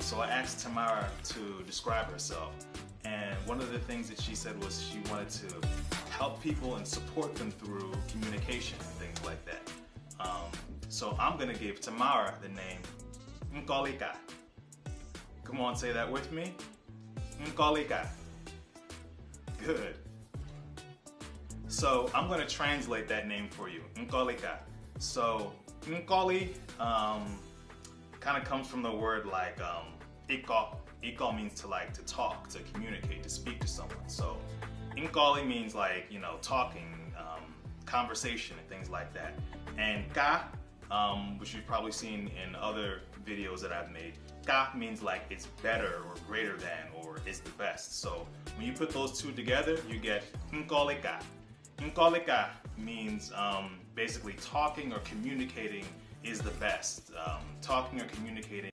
So I asked Tamara to describe herself, and one of the things that she said was she wanted to help people and support them through communication and things like that. So I'm gonna give Tamara the name Nkolika. Come on, say that with me. Nkolika. Good. So I'm gonna translate that name for you, Nkolika. So Nkoli kind of comes from the word like iko. Iko means to talk, to communicate, to speak to someone. So Nkoli means like, you know, talking, conversation and things like that. And ka, which you've probably seen in other videos that I've made, ka means like it's better or greater than or is the best. So when you put those two together, you get Nkolika. Nkolika means basically talking or communicating is the best. Talking or communicating